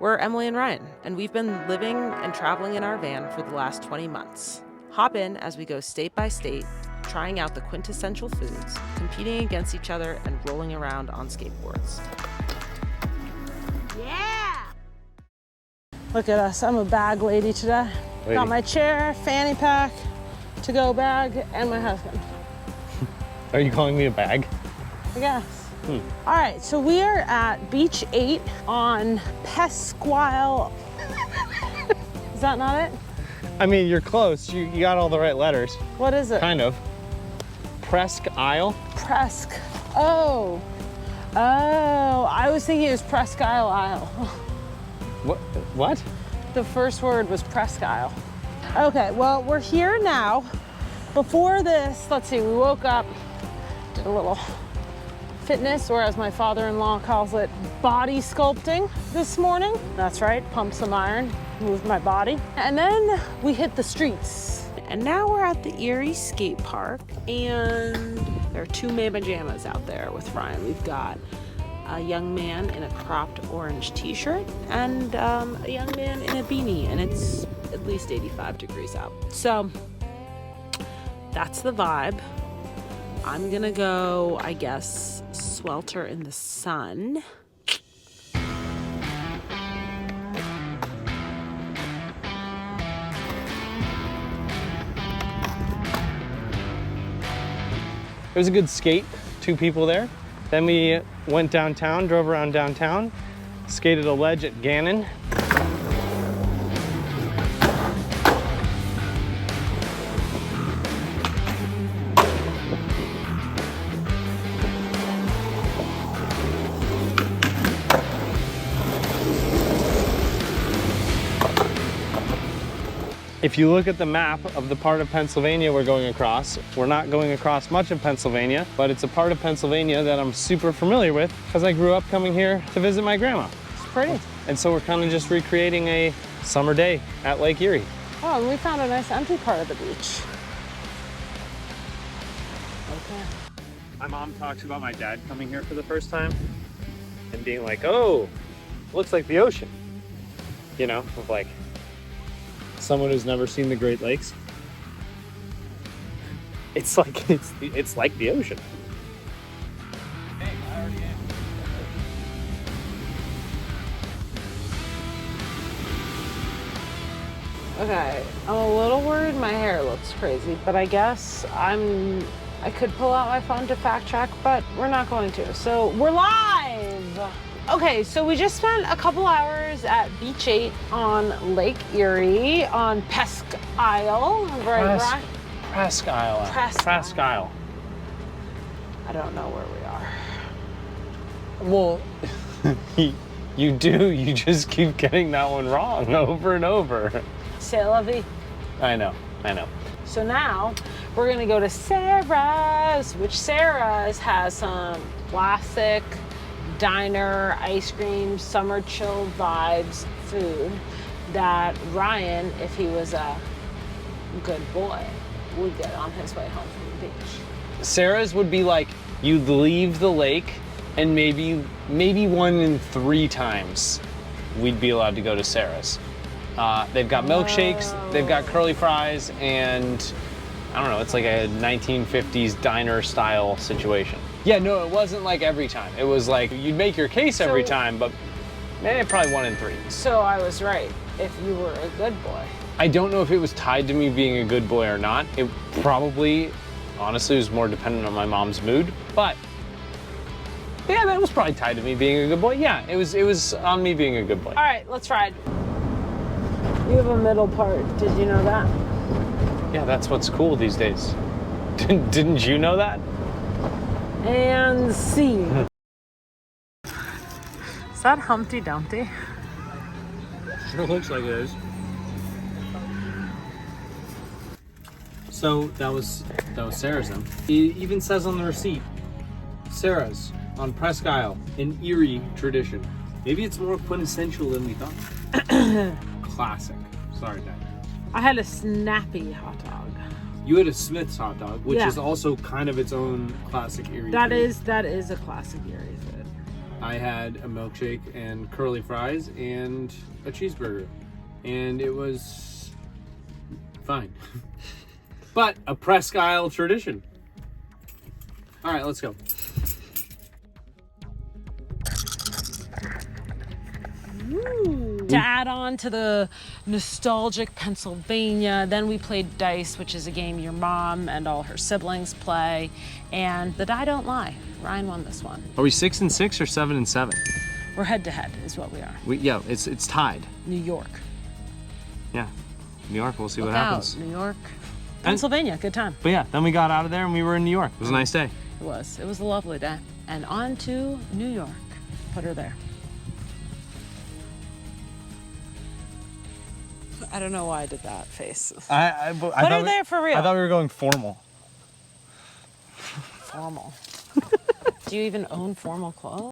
We're Emily and Ryan, and we've been living and traveling in our van for the last 20 months. Hop in as we go state by state, trying out the quintessential foods, competing against each other, and rolling around on skateboards. Yeah! Look at us, I'm a bag lady today. Got my chair, fanny pack, to-go bag, and my husband. Are you calling me a bag? I guess. All right, so we are at Beach 8 on Presque Isle. Is that not it? I mean, you're close. You got all the right letters. What is it? Kind of. Presque Isle. Presque. Oh, I was thinking it was Presque Isle. What? The first word was Presque Isle. Okay, well, we're here now. Before this, let's see, we woke up, did a little fitness, or as my father-in-law calls it, body sculpting this morning. That's right, pumped some iron, moved my body. And then we hit the streets. And now we're at the Erie Skatepark, and there are two made pajamas out there with Ryan. We've got a young man in a cropped orange t-shirt and a young man in a beanie, and it's at least 85 degrees out. So that's the vibe. I'm gonna go, I guess, swelter in the sun. It was a good skate, 2 people there. Then we went downtown, drove around downtown, skated a ledge at Gannon. If you look at the map of the part of Pennsylvania we're going across, we're not going across much of Pennsylvania, but it's a part of Pennsylvania that I'm super familiar with because I grew up coming here to visit my grandma. It's pretty. And so we're kind of just recreating a summer day at Lake Erie. Oh, and we found a nice empty part of the beach. Okay. My mom talks about my dad coming here for the first time and being like, oh, looks like the ocean. You know, of like, someone who's never seen the Great Lakes. It's like the ocean. Hey, I already am. Okay, I'm a little worried my hair looks crazy, but I guess I could pull out my phone to fact check, but we're not going to. So we're live! Okay, so we just spent a couple hours at Beach 8 on Lake Erie on Presque Isle. Right? Presque Isle. Presque Isle. I don't know where we are. Well, you do. You just keep getting that one wrong over and over. C'est la vie. I know. So now we're gonna go to Sara's, which Sara's has some classic diner, ice cream, summer chill vibes food that Ryan, if he was a good boy, would get on his way home from the beach. Sara's would be like, you'd leave the lake and maybe 1 in 3 times we'd be allowed to go to Sara's. They've got milkshakes, they've got curly fries, and I don't know, it's like a 1950s diner style situation. Yeah, no, it wasn't like every time. It was like, you'd make your case every time, but probably 1 in 3. So I was right, if you were a good boy. I don't know if it was tied to me being a good boy or not. It probably, honestly, was more dependent on my mom's mood, but yeah, that was probably tied to me being a good boy. Yeah, it was on me being a good boy. All right, let's ride. You have a middle part, did you know that? Yeah, that's what's cool these days. Didn't you know that? And scene. Is that Humpty Dumpty? Sure looks like it is. So that was Sara's then. It even says on the receipt, Sara's on Presque Isle, in Erie tradition. Maybe it's more quintessential than we thought. Classic. Sorry, Dad. I had a snappy hot dog. You had a Smith's hot dog, which Yeah. is also kind of its own classic Erie That food. is a classic Erie food. I had a milkshake and curly fries and a cheeseburger. And it was fine. But a Presque Isle tradition. All right, let's go. To add on to the nostalgic Pennsylvania, then we played dice, which is a game your mom and all her siblings play, and the die don't lie. Ryan won this one. Are we 6 and 6 or 7 and 7? We're head to head is what we are. Yeah, it's tied. New York. Yeah, New York. We'll see Look what happens. out, New York. Pennsylvania, good time. But yeah, then we got out of there and we were in New York. It was a nice day. It was a lovely day. And on to New York. Put her there. I don't know why I did that face. I Put her there for real. I thought we were going formal. Formal. Do you even own formal clothes?